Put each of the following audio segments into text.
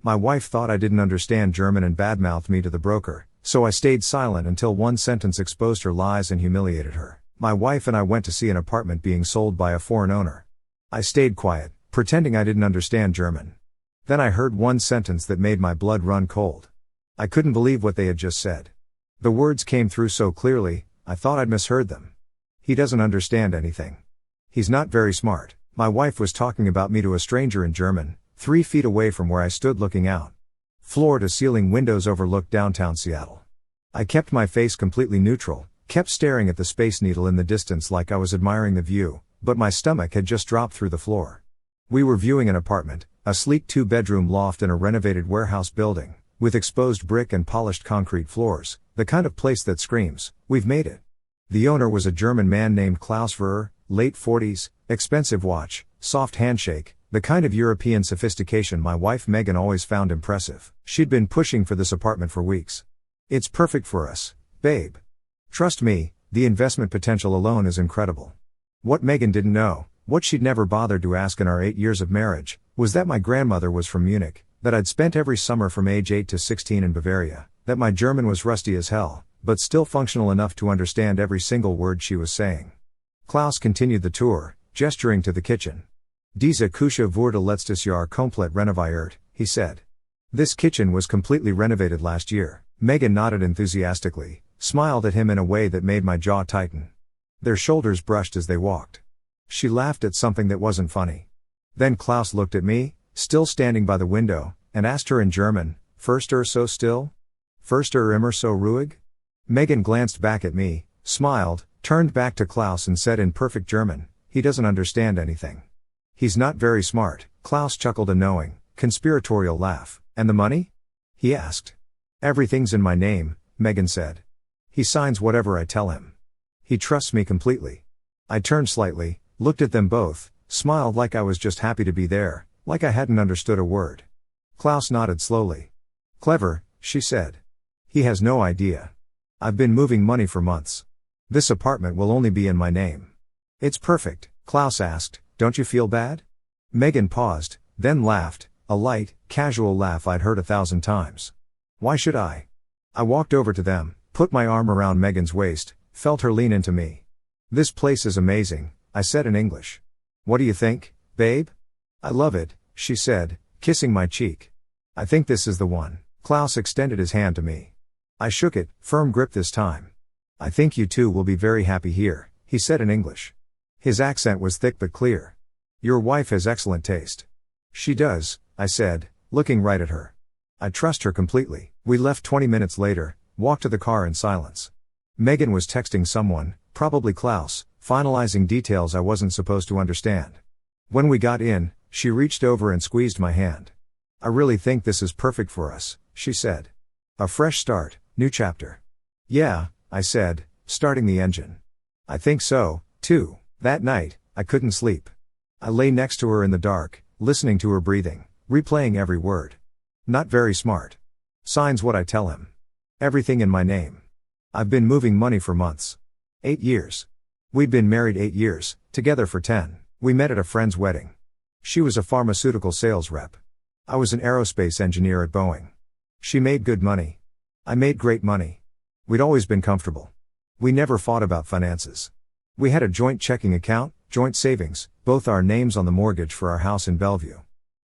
My wife thought I didn't understand German and badmouthed me to the broker, so I stayed silent until one sentence exposed her lies and humiliated her. My wife and I went to see an apartment being sold by a foreign owner. I stayed quiet, pretending I didn't understand German. Then I heard one sentence that made my blood run cold. I couldn't believe what they had just said. The words came through so clearly, I thought I'd misheard them. He doesn't understand anything. He's not very smart. My wife was talking about me to a stranger in German, 3 feet away from where I stood looking out. Floor-to-ceiling windows overlooked downtown Seattle. I kept my face completely neutral, kept staring at the Space Needle in the distance like I was admiring the view, but my stomach had just dropped through the floor. We were viewing an apartment, a sleek 2-bedroom loft in a renovated warehouse building, with exposed brick and polished concrete floors, the kind of place that screams, "We've made it." The owner was a German man named Klaus Verr, late 40s, expensive watch, soft handshake, the kind of European sophistication my wife Megan always found impressive. She'd been pushing for this apartment for weeks. "It's perfect for us, babe. Trust me, the investment potential alone is incredible." What Megan didn't know, what she'd never bothered to ask in our 8 years of marriage, was that my grandmother was from Munich, that I'd spent every summer from age 8 to 16 in Bavaria, that my German was rusty as hell, but still functional enough to understand every single word she was saying. Klaus continued the tour, gesturing to the kitchen. "Diese Küche wurde letztes Jahr komplett renoviert," he said. This kitchen was completely renovated last year. Megan nodded enthusiastically, smiled at him in a way that made my jaw tighten. Their shoulders brushed as they walked. She laughed at something that wasn't funny. Then Klaus looked at me, still standing by the window, and asked her in German, "First so still? First immer so ruhig?" Megan glanced back at me, smiled, turned back to Klaus and said in perfect German, "He doesn't understand anything. He's not very smart." Klaus chuckled a knowing, conspiratorial laugh. "And the money?" he asked. "Everything's in my name," Megan said. "He signs whatever I tell him. He trusts me completely." I turned slightly, looked at them both, smiled like I was just happy to be there, like I hadn't understood a word. Klaus nodded slowly. "Clever," she said. "He has no idea. I've been moving money for months. This apartment will only be in my name." "It's perfect," Klaus asked, "don't you feel bad?" Megan paused, then laughed, a light, casual laugh I'd heard 1,000 times. "Why should I?" I walked over to them, put my arm around Megan's waist, felt her lean into me. "This place is amazing," I said in English. "What do you think, babe?" "I love it," she said, kissing my cheek. "I think this is the one." Klaus extended his hand to me. I shook it, firm grip this time. "I think you two will be very happy here," he said in English. His accent was thick but clear. "Your wife has excellent taste." "She does," I said, looking right at her. "I trust her completely." We left 20 minutes later, walked to the car in silence. Megan was texting someone, probably Klaus, finalizing details I wasn't supposed to understand. When we got in, she reached over and squeezed my hand. "I really think this is perfect for us," she said. "A fresh start, new chapter." "Yeah," I said, starting the engine. "I think so, too." That night, I couldn't sleep. I lay next to her in the dark, listening to her breathing, replaying every word. "Not very smart. Signs what I tell him. Everything in my name. I've been moving money for months. 8 years. We'd been married 8 years, together for 10. We met at a friend's wedding. She was a pharmaceutical sales rep. I was an aerospace engineer at Boeing. She made good money. I made great money. We'd always been comfortable. We never fought about finances. We had a joint checking account, joint savings, both our names on the mortgage for our house in Bellevue.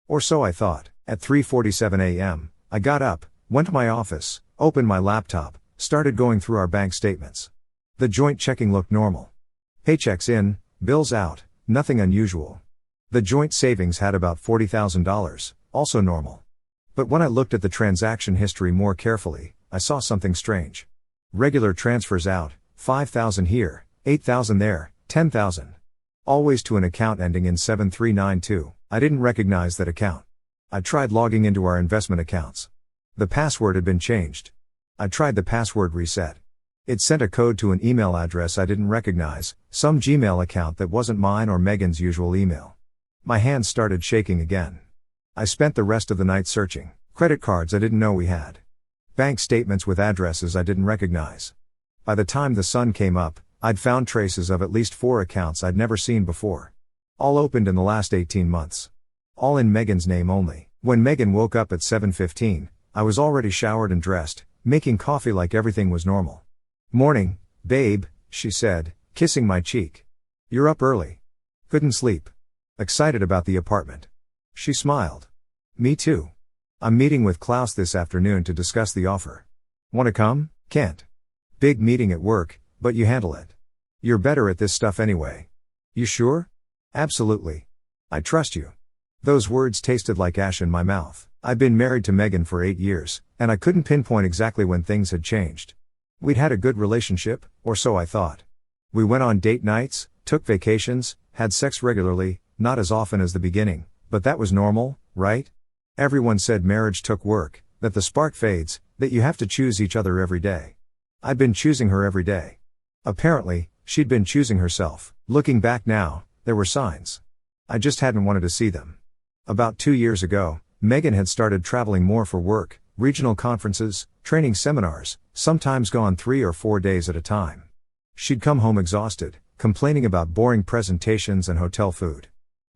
Or so I thought. At 3:47 a.m., I got up, went to my office, opened my laptop, started going through our bank statements. The joint checking looked normal. Paychecks in, bills out, nothing unusual. The joint savings had about $40,000, also normal. But when I looked at the transaction history more carefully, I saw something strange. Regular transfers out, $5,000 here, $8,000 there, $10,000. Always to an account ending in 7392. I didn't recognize that account. I tried logging into our investment accounts. The password had been changed. I tried the password reset. It sent a code to an email address I didn't recognize, some Gmail account that wasn't mine or Megan's usual email. My hands started shaking again. I spent the rest of the night searching. Credit cards I didn't know we had. Bank statements with addresses I didn't recognize. By the time the sun came up, I'd found traces of at least 4 accounts I'd never seen before. All opened in the last 18 months. All in Megan's name only. When Megan woke up at 7:15, I was already showered and dressed, making coffee like everything was normal. "Morning, babe," she said, kissing my cheek. "You're up early." "Couldn't sleep." "Excited about the apartment." She smiled. "Me too. I'm meeting with Klaus this afternoon to discuss the offer." "Wanna come?" "Can't. Big meeting at work, but you handle it. You're better at this stuff anyway." "You sure?" "Absolutely. I trust you." Those words tasted like ash in my mouth. I'd been married to Megan for 8 years, and I couldn't pinpoint exactly when things had changed. We'd had a good relationship, or so I thought. We went on date nights, took vacations, had sex regularly, not as often as the beginning, but that was normal, right? Everyone said marriage took work, that the spark fades, that you have to choose each other every day. I'd been choosing her every day. Apparently, she'd been choosing herself. Looking back now, there were signs. I just hadn't wanted to see them. About 2 years ago, Megan had started traveling more for work, regional conferences, training seminars, sometimes gone 3 or 4 days at a time. She'd come home exhausted, complaining about boring presentations and hotel food.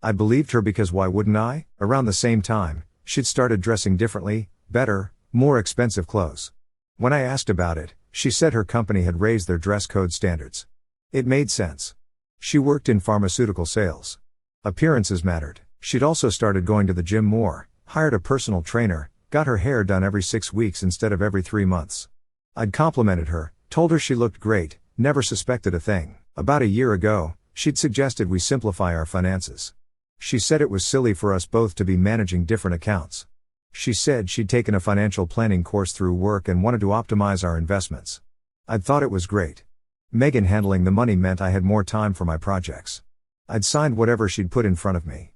I believed her because why wouldn't I? Around the same time, she'd started dressing differently, better, more expensive clothes. When I asked about it, she said her company had raised their dress code standards. It made sense. She worked in pharmaceutical sales. Appearances mattered. She'd also started going to the gym more, hired a personal trainer, got her hair done every 6 weeks instead of every 3 months. I'd complimented her, told her she looked great, never suspected a thing. About a year ago, she'd suggested we simplify our finances. She said it was silly for us both to be managing different accounts. She said she'd taken a financial planning course through work and wanted to optimize our investments. I'd thought it was great. Megan handling the money meant I had more time for my projects. I'd signed whatever she'd put in front of me.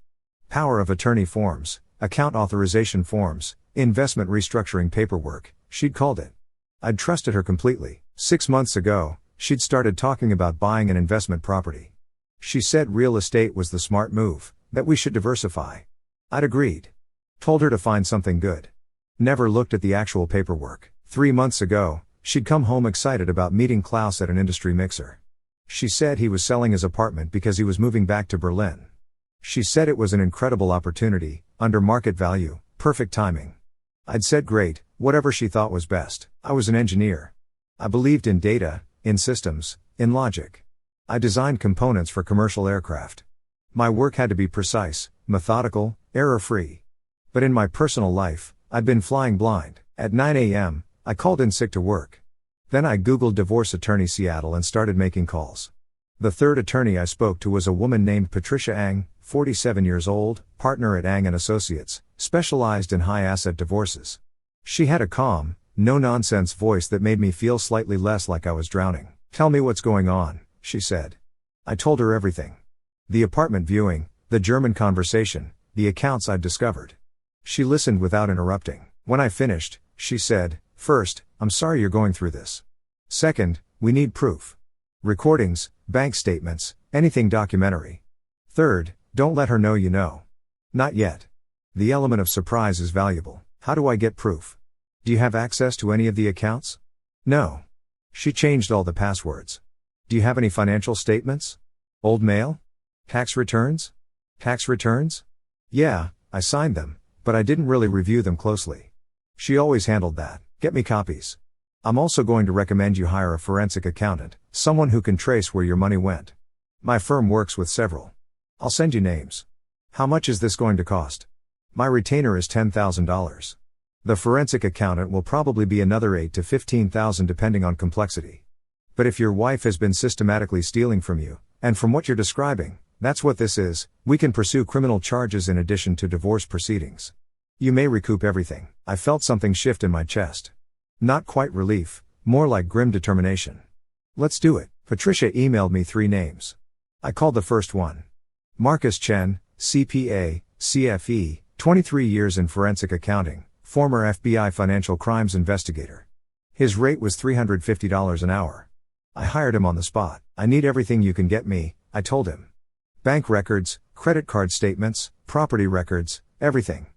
Power of attorney forms, account authorization forms, investment restructuring paperwork, she'd called it. I'd trusted her completely. 6 months ago, she'd started talking about buying an investment property. She said real estate was the smart move, that we should diversify. I'd agreed. Told her to find something good. Never looked at the actual paperwork. 3 months ago, she'd come home excited about meeting Klaus at an industry mixer. She said he was selling his apartment because he was moving back to Berlin. She said it was an incredible opportunity, under market value, perfect timing. I'd said great, whatever she thought was best. I was an engineer. I believed in data, in systems, in logic. I designed components for commercial aircraft. My work had to be precise, methodical, error-free. But in my personal life, I'd been flying blind. At 9 a.m., I called in sick to work. Then I Googled divorce attorney Seattle and started making calls. The third attorney I spoke to was a woman named Patricia Ang, 47 years old, partner at Ang & Associates, specialized in high-asset divorces. She had a calm, no-nonsense voice that made me feel slightly less like I was drowning. "Tell me what's going on," she said. I told her everything. The apartment viewing, the German conversation, the accounts I'd discovered. She listened without interrupting. When I finished, she said, "First, I'm sorry you're going through this. Second, we need proof. Recordings, bank statements, anything documentary. Third, don't let her know you know. Not yet. The element of surprise is valuable. How do I get proof? Do you have access to any of the accounts?" "No." She changed all the passwords. "Do you have any financial statements? Old mail? Tax returns?" "Tax returns? Yeah, I signed them, but I didn't really review them closely." She always handled that. "Get me copies. I'm also going to recommend you hire a forensic accountant, someone who can trace where your money went. My firm works with several. I'll send you names." "How much is this going to cost?" "My retainer is $10,000. The forensic accountant will probably be another $8,000 to $15,000 depending on complexity. But if your wife has been systematically stealing from you, and from what you're describing, that's what this is, we can pursue criminal charges in addition to divorce proceedings. You may recoup everything." I felt something shift in my chest. Not quite relief, more like grim determination. "Let's do it." Patricia emailed me 3 names. I called the first one. Marcus Chen, CPA, CFE, 23 years in forensic accounting, former FBI financial crimes investigator. His rate was $350 an hour. I hired him on the spot. "I need everything you can get me," I told him. "Bank records, credit card statements, property records, everything.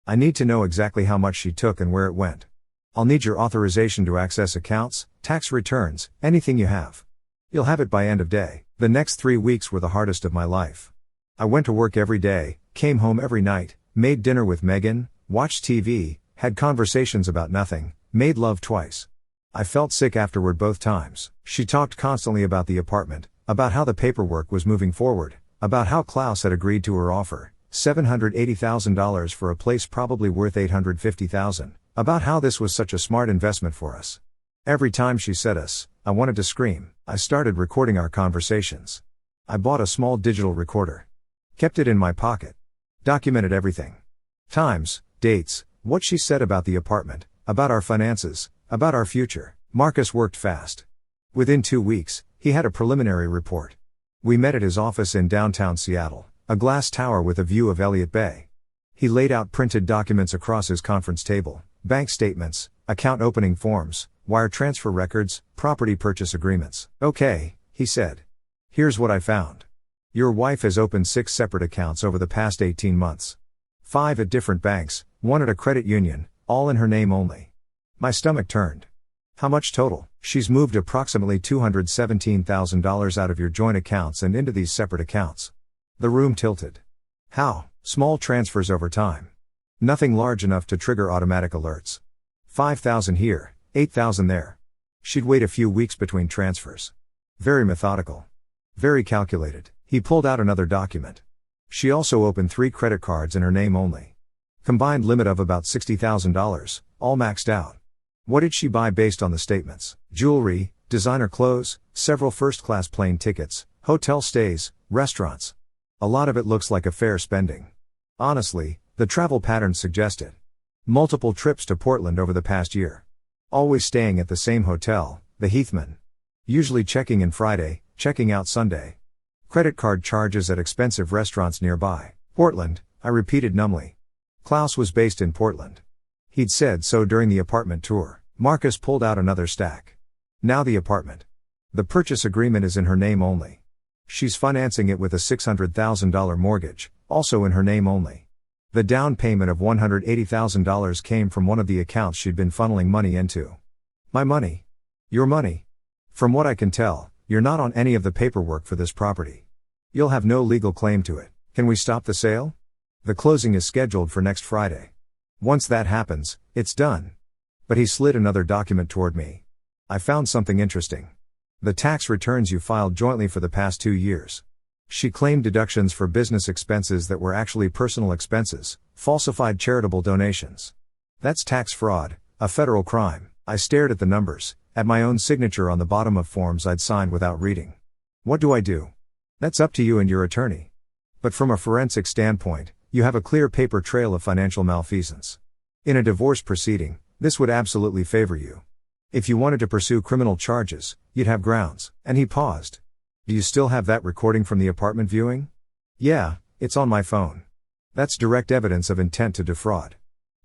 I need to know exactly how much she took and where it went. I'll need your authorization to access accounts, tax returns, anything you have. You'll have it by end of day." The next 3 weeks were the hardest of my life. I went to work every day, came home every night, made dinner with Megan, Watched TV, had conversations about nothing, made love twice. I felt sick afterward both times. She talked constantly about the apartment, about how the paperwork was moving forward, about how Klaus had agreed to her offer, $780,000 for a place probably worth $850,000, about how this was such a smart investment for us. Every time she said us, I wanted to scream. I started recording our conversations. I bought a small digital recorder. Kept it in my pocket. Documented everything. Times, dates, what she said about the apartment, about our finances, about our future. Marcus worked fast. Within 2 weeks, he had a preliminary report. We met at his office in downtown Seattle, a glass tower with a view of Elliott Bay. He laid out printed documents across his conference table, bank statements, account opening forms, wire transfer records, property purchase agreements. Okay, he said. Here's what I found. Your wife has opened 6 separate accounts over the past 18 months. 5 at different banks, 1 at a credit union, all in her name only. My stomach turned. How much total? She's moved approximately $217,000 out of your joint accounts and into these separate accounts. The room tilted. How? Small transfers over time. Nothing large enough to trigger automatic alerts. 5,000 here, 8,000 there. She'd wait a few weeks between transfers. Very methodical. Very calculated. He pulled out another document. She also opened 3 credit cards in her name only. Combined limit of about $60,000, all maxed out. What did she buy based on the statements? Jewelry, designer clothes, several first-class plane tickets, hotel stays, restaurants. A lot of it looks like a fair spending. Honestly, the travel patterns suggest it. Multiple trips to Portland over the past year. Always staying at the same hotel, the Heathman. Usually checking in Friday, checking out Sunday. Credit card charges at expensive restaurants nearby. Portland, I repeated numbly. Klaus was based in Portland. He'd said so during the apartment tour. Marcus pulled out another stack. Now the apartment. The purchase agreement is in her name only. She's financing it with a $600,000 mortgage, also in her name only. The down payment of $180,000 came from one of the accounts she'd been funneling money into. My money. Your money. From what I can tell, you're not on any of the paperwork for this property. You'll have no legal claim to it. Can we stop the sale? The closing is scheduled for next Friday. Once that happens, it's done. But he slid another document toward me. I found something interesting. The tax returns you filed jointly for the past 2 years. She claimed deductions for business expenses that were actually personal expenses, falsified charitable donations. That's tax fraud, a federal crime. I stared at the numbers, at my own signature on the bottom of forms I'd signed without reading. What do I do? That's up to you and your attorney. But from a forensic standpoint, you have a clear paper trail of financial malfeasance. In a divorce proceeding, this would absolutely favor you. If you wanted to pursue criminal charges, you'd have grounds. And he paused. Do you still have that recording from the apartment viewing? Yeah, it's on my phone. That's direct evidence of intent to defraud.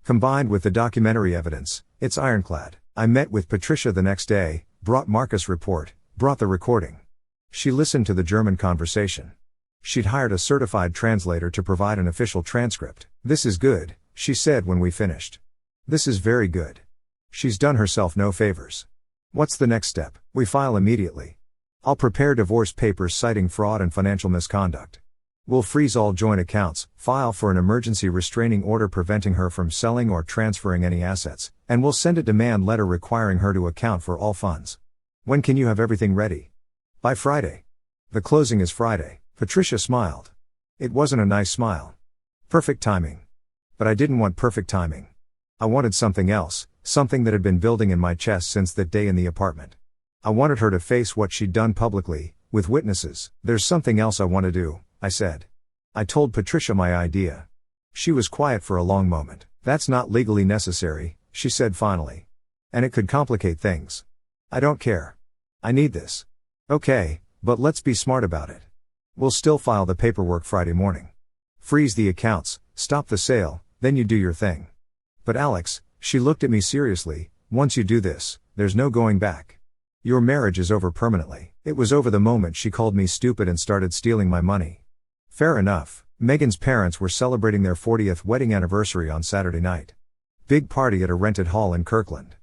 Combined with the documentary evidence, it's ironclad. I met with Patricia the next day, brought Marcus' report, brought the recording. She listened to the German conversation. She'd hired a certified translator to provide an official transcript. This is good, she said when we finished. This is very good. She's done herself no favors. What's the next step? We file immediately. I'll prepare divorce papers citing fraud and financial misconduct. We'll freeze all joint accounts, file for an emergency restraining order preventing her from selling or transferring any assets, and we'll send a demand letter requiring her to account for all funds. When can you have everything ready? By Friday. The closing is Friday. Patricia smiled. It wasn't a nice smile. Perfect timing. But I didn't want perfect timing. I wanted something else, something that had been building in my chest since that day in the apartment. I wanted her to face what she'd done publicly, with witnesses. There's something else I want to do, I said. I told Patricia my idea. She was quiet for a long moment. That's not legally necessary, she said finally. And it could complicate things. I don't care. I need this. Okay, but let's be smart about it. We'll still file the paperwork Friday morning. Freeze the accounts, stop the sale, then you do your thing. But Alex, she looked at me seriously, once you do this, there's no going back. Your marriage is over permanently. It was over the moment she called me stupid and started stealing my money. Fair enough. Megan's parents were celebrating their 40th wedding anniversary on Saturday night. Big party at a rented hall in Kirkland.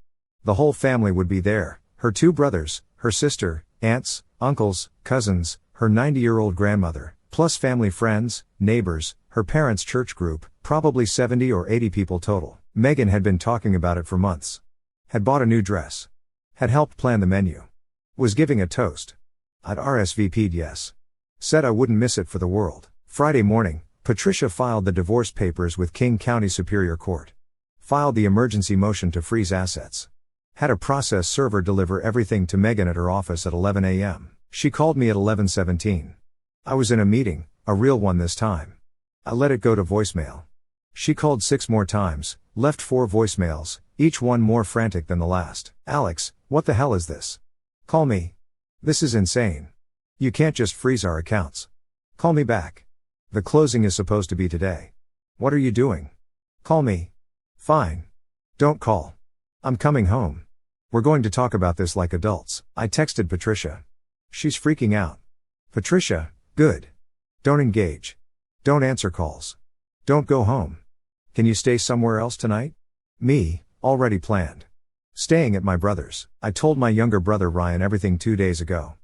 The whole family would be there, her 2 brothers, her sister, aunts, uncles, cousins, her 90-year-old grandmother, Plus family friends, neighbors, her parents' church group, probably 70 or 80 people total. Megan had been talking about it for months. Had bought a new dress. Had helped plan the menu. Was giving a toast. I'd RSVP'd yes. Said I wouldn't miss it for the world. Friday morning, Patricia filed the divorce papers with King County Superior Court. Filed the emergency motion to freeze assets. Had a process server deliver everything to Megan at her office at 11 a.m. She called me at 11:17. I was in a meeting, a real one this time. I let it go to voicemail. She called 6 more times, left 4 voicemails, each one more frantic than the last. Alex, what the hell is this? Call me. This is insane. You can't just freeze our accounts. Call me back. The closing is supposed to be today. What are you doing? Call me. Fine. Don't call. I'm coming home. We're going to talk about this like adults. I texted Patricia. She's freaking out. Patricia, good. Don't engage. Don't answer calls. Don't go home. Can you stay somewhere else tonight? Me, already planned. Staying at my brother's. I told my younger brother Ryan everything 2 days ago.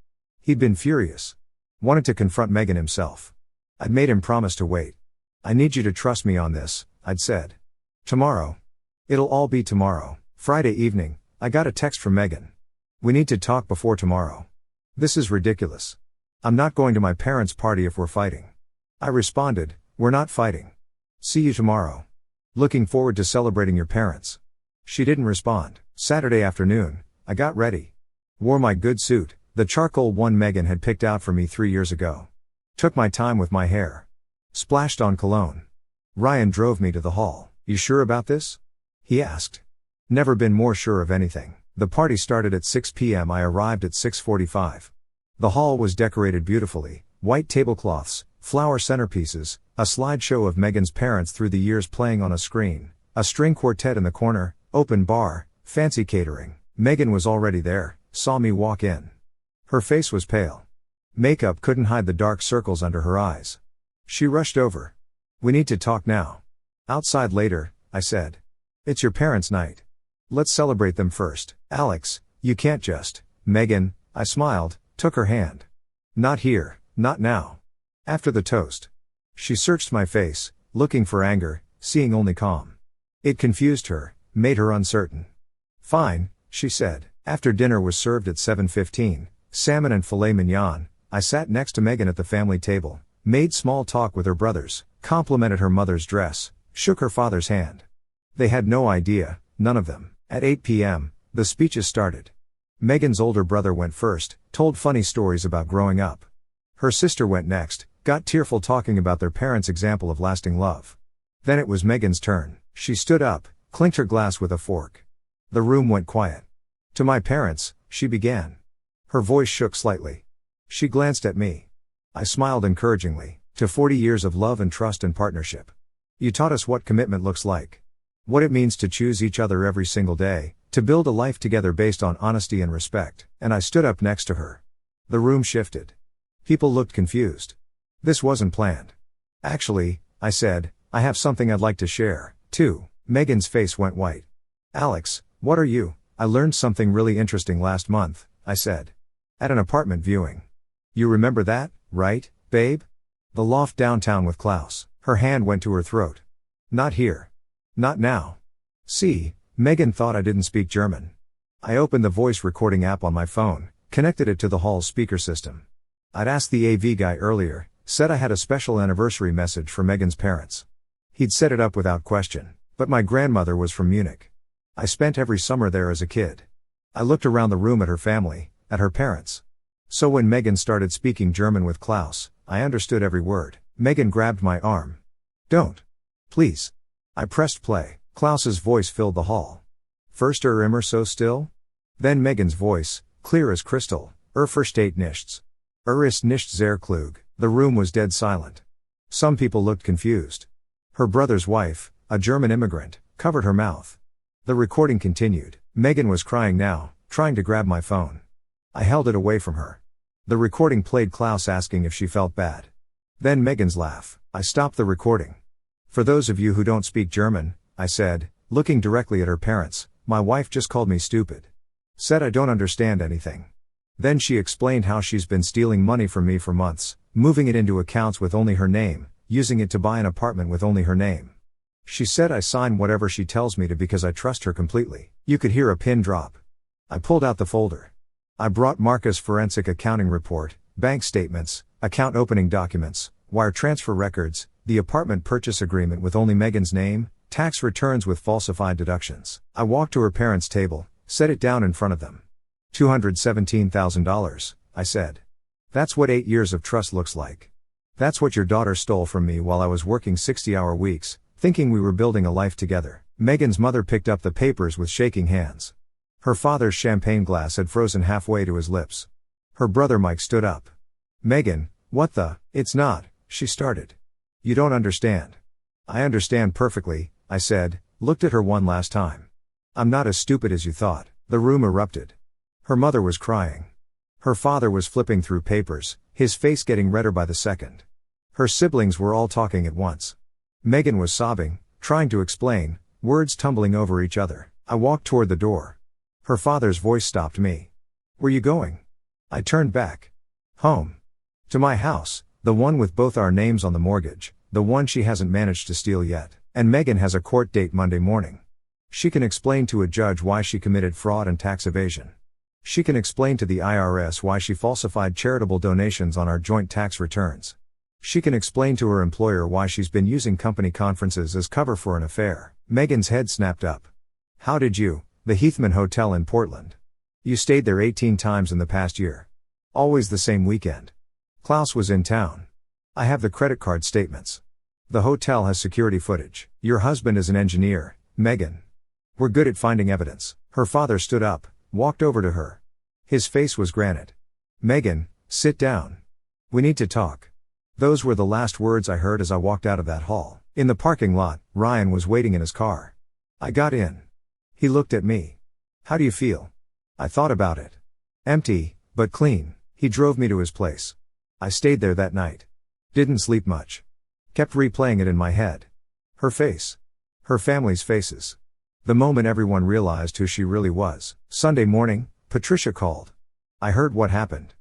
He'd been furious. Wanted to confront Megan himself. I'd made him promise to wait. I need you to trust me on this, I'd said. Tomorrow. It'll all be tomorrow. Friday evening, I got a text from Megan. We need to talk before tomorrow. This is ridiculous. I'm not going to my parents' party if we're fighting. I responded, we're not fighting. See you tomorrow. Looking forward to celebrating your parents. She didn't respond. Saturday afternoon, I got ready. Wore my good suit, the charcoal one Megan had picked out for me 3 years ago. Took my time with my hair. Splashed on cologne. Ryan drove me to the hall. You sure about this? He asked. Never been more sure of anything. The party started at 6 p.m. I arrived at 6:45. The hall was decorated beautifully, white tablecloths, flower centerpieces, a slideshow of Megan's parents through the years playing on a screen, a string quartet in the corner, open bar, fancy catering. Megan was already there, saw me walk in. Her face was pale. Makeup couldn't hide the dark circles under her eyes. She rushed over. We need to talk now. Outside later, I said. It's your parents' night. Let's celebrate them first. Alex, you can't just. Megan, I smiled, took her hand. Not here, not now. After the toast. She searched my face, looking for anger, seeing only calm. It confused her, made her uncertain. Fine, she said. After dinner was served at 7:15, salmon and filet mignon, I sat next to Megan at the family table, made small talk with her brothers, complimented her mother's dress, shook her father's hand. They had no idea, none of them. At 8 p.m., the speeches started. Megan's older brother went first, told funny stories about growing up. Her sister went next, got tearful talking about their parents' example of lasting love. Then it was Megan's turn. She stood up, clinked her glass with a fork. The room went quiet. To my parents, she began. Her voice shook slightly. She glanced at me. I smiled encouragingly. To 40 years of love and trust and partnership. You taught us what commitment looks like. What it means to choose each other every single day, to build a life together based on honesty and respect. And I stood up next to her. The room shifted. People looked confused. This wasn't planned. Actually, I said, I have something I'd like to share, too. Megan's face went white. Alex, what are you? I learned something really interesting last month, I said. At an apartment viewing. You remember that, right, babe? The loft downtown with Klaus. Her hand went to her throat. Not here. Not now. See, Megan thought I didn't speak German. I opened the voice recording app on my phone, connected it to the hall's speaker system. I'd asked the AV guy earlier, said I had a special anniversary message for Megan's parents. He'd set it up without question, but my grandmother was from Munich. I spent every summer there as a kid. I looked around the room at her family, at her parents. So when Megan started speaking German with Klaus, I understood every word. Megan grabbed my arm. Don't. Please. I pressed play. Klaus's voice filled the hall. First immer so still? Then Megan's voice, clear as crystal. Versteht nichts. Ist nicht sehr klug. The room was dead silent. Some people looked confused. Her brother's wife, a German immigrant, covered her mouth. The recording continued. Megan was crying now, trying to grab my phone. I held it away from her. The recording played Klaus asking if she felt bad. Then Megan's laugh. I stopped the recording. For those of you who don't speak German, I said, looking directly at her parents, my wife just called me stupid. Said I don't understand anything. Then she explained how she's been stealing money from me for months, moving it into accounts with only her name, using it to buy an apartment with only her name. She said I sign whatever she tells me to because I trust her completely. You could hear a pin drop. I pulled out the folder. I brought Marca's forensic accounting report, bank statements, account opening documents, wire transfer records, the apartment purchase agreement with only Megan's name, tax returns with falsified deductions. I walked to her parents' table, set it down in front of them. $217,000, I said. That's what 8 years of trust looks like. That's what your daughter stole from me while I was working 60-hour weeks, thinking we were building a life together. Megan's mother picked up the papers with shaking hands. Her father's champagne glass had frozen halfway to his lips. Her brother Mike stood up. Megan, what the? It's not, she started. You don't understand. I understand perfectly, I said, looked at her one last time. I'm not as stupid as you thought. The room erupted. Her mother was crying. Her father was flipping through papers, his face getting redder by the second. Her siblings were all talking at once. Megan was sobbing, trying to explain, words tumbling over each other. I walked toward the door. Her father's voice stopped me. Where you going? I turned back. Home. To my house, the one with both our names on the mortgage, the one she hasn't managed to steal yet. And Megan has a court date Monday morning. She can explain to a judge why she committed fraud and tax evasion. She can explain to the IRS why she falsified charitable donations on our joint tax returns. She can explain to her employer why she's been using company conferences as cover for an affair. Megan's head snapped up. How did you? The Heathman Hotel in Portland. You stayed there 18 times in the past year. Always the same weekend. Klaus was in town. I have the credit card statements. The hotel has security footage. Your husband is an engineer, Megan. We're good at finding evidence. Her father stood up, walked over to her. His face was granite. Megan, sit down. We need to talk. Those were the last words I heard as I walked out of that hall. In the parking lot, Ryan was waiting in his car. I got in. He looked at me. How do you feel? I thought about it. Empty, but clean. He drove me to his place. I stayed there that night. Didn't sleep much. Kept replaying it in my head. Her face. Her family's faces. The moment everyone realized who she really was. Sunday morning, Patricia called. I heard what happened.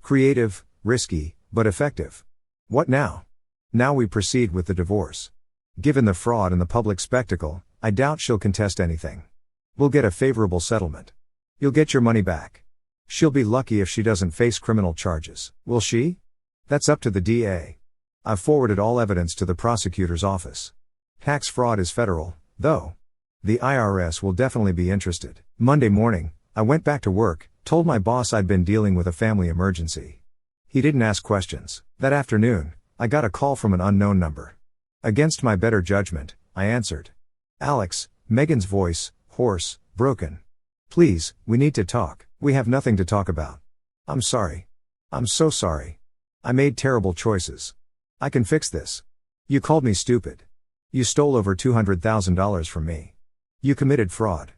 Creative, risky, but effective. What now? Now we proceed with the divorce. Given the fraud and the public spectacle, I doubt she'll contest anything. We'll get a favorable settlement. You'll get your money back. She'll be lucky if she doesn't face criminal charges. Will she? That's up to the DA. I've forwarded all evidence to the prosecutor's office. Tax fraud is federal, though. The IRS will definitely be interested. Monday morning, I went back to work, told my boss I'd been dealing with a family emergency. He didn't ask questions. That afternoon, I got a call from an unknown number. Against my better judgment, I answered. Alex, Megan's voice, hoarse, broken. Please, we need to talk. We have nothing to talk about. I'm sorry. I'm so sorry. I made terrible choices. I can fix this. You called me stupid. You stole over $200,000 from me. You committed fraud.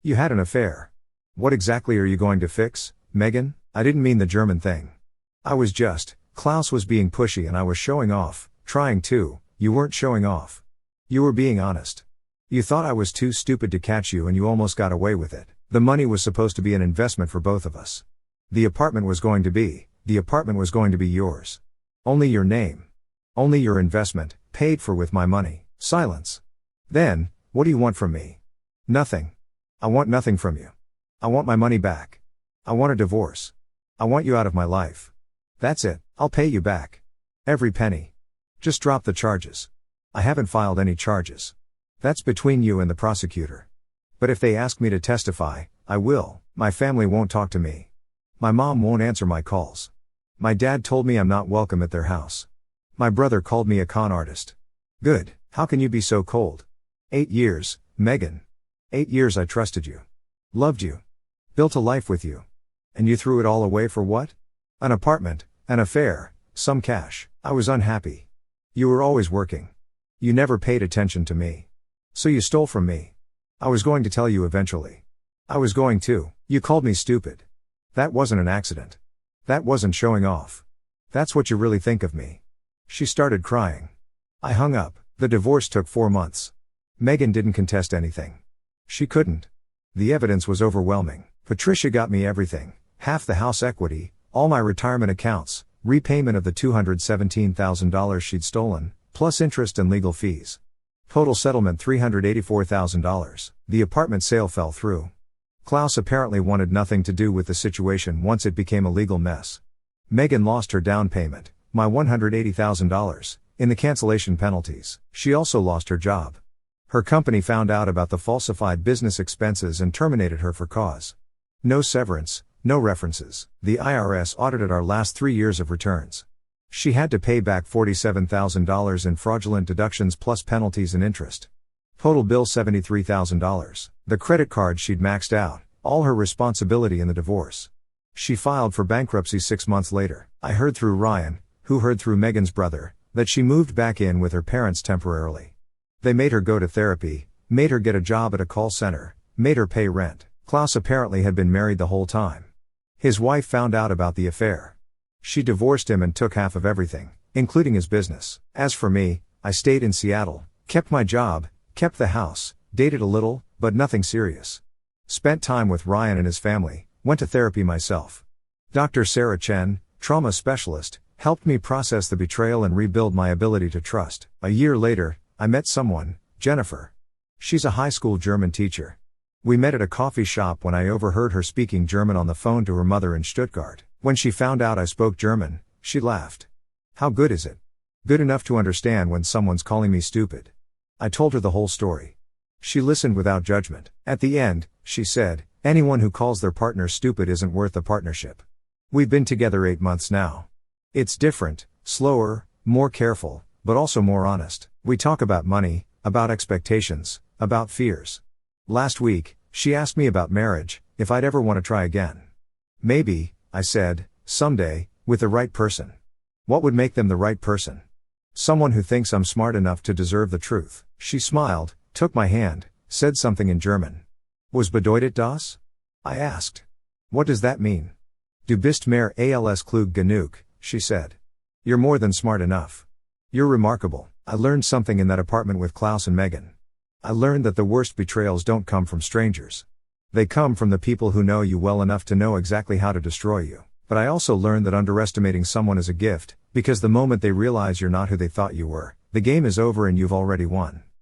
You had an affair. What exactly are you going to fix, Megan? I didn't mean the German thing. Klaus was being pushy and I was showing off, trying to. You weren't showing off. You were being honest. You thought I was too stupid to catch you and you almost got away with it. The money was supposed to be an investment for both of us. The apartment was going to be yours. Only your name. Only your investment, paid for with my money. Silence. Then, what do you want from me? Nothing. I want nothing from you. I want my money back. I want a divorce. I want you out of my life. That's it. I'll pay you back. Every penny. Just drop the charges. I haven't filed any charges. That's between you and the prosecutor. But if they ask me to testify, I will. My family won't talk to me. My mom won't answer my calls. My dad told me I'm not welcome at their house. My brother called me a con artist. Good. How can you be so cold? 8 years, Megan. 8 years I trusted you. Loved you. Built a life with you. And you threw it all away for what? An apartment, an affair, some cash. I was unhappy. You were always working. You never paid attention to me. So you stole from me. I was going to tell you eventually. I was going to. You called me stupid. That wasn't an accident. That wasn't showing off. That's what you really think of me. She started crying. I hung up. The divorce took 4 months. Megan didn't contest anything. She couldn't. The evidence was overwhelming. Patricia got me everything. Half the house equity, all my retirement accounts, repayment of the $217,000 she'd stolen, plus interest and legal fees. Total settlement $384,000. The apartment sale fell through. Klaus apparently wanted nothing to do with the situation once it became a legal mess. Megan lost her down payment, my $180,000, in the cancellation penalties. She also lost her job. Her company found out about the falsified business expenses and terminated her for cause. No severance, no references. The IRS audited our last 3 years of returns. She had to pay back $47,000 in fraudulent deductions plus penalties and interest. Total bill $73,000. The credit card she'd maxed out, all her responsibility in the divorce. She filed for bankruptcy 6 months later. I heard through Ryan, who heard through Megan's brother, that she moved back in with her parents temporarily. They made her go to therapy, made her get a job at a call center, made her pay rent. Klaus apparently had been married the whole time. His wife found out about the affair. She divorced him and took half of everything, including his business. As for me, I stayed in Seattle, kept my job, kept the house, dated a little, but nothing serious. Spent time with Ryan and his family, went to therapy myself. Dr. Sarah Chen, trauma specialist, helped me process the betrayal and rebuild my ability to trust. A year later, I met someone, Jennifer. She's a high school German teacher. We met at a coffee shop when I overheard her speaking German on the phone to her mother in Stuttgart. When she found out I spoke German, she laughed. How good is it? Good enough to understand when someone's calling me stupid. I told her the whole story. She listened without judgment. At the end, she said, anyone who calls their partner stupid isn't worth the partnership. We've been together 8 months now. It's different, slower, more careful, but also more honest. We talk about money, about expectations, about fears. Last week, she asked me about marriage, if I'd ever want to try again. Maybe, I said, someday, with the right person. What would make them the right person? Someone who thinks I'm smart enough to deserve the truth. She smiled, took my hand, said something in German. Was bedeutet das? I asked. What does that mean? Du bist mehr als klug genug, she said. You're more than smart enough. You're remarkable. I learned something in that apartment with Klaus and Megan. I learned that the worst betrayals don't come from strangers. They come from the people who know you well enough to know exactly how to destroy you. But I also learned that underestimating someone is a gift, because the moment they realize you're not who they thought you were, the game is over and you've already won.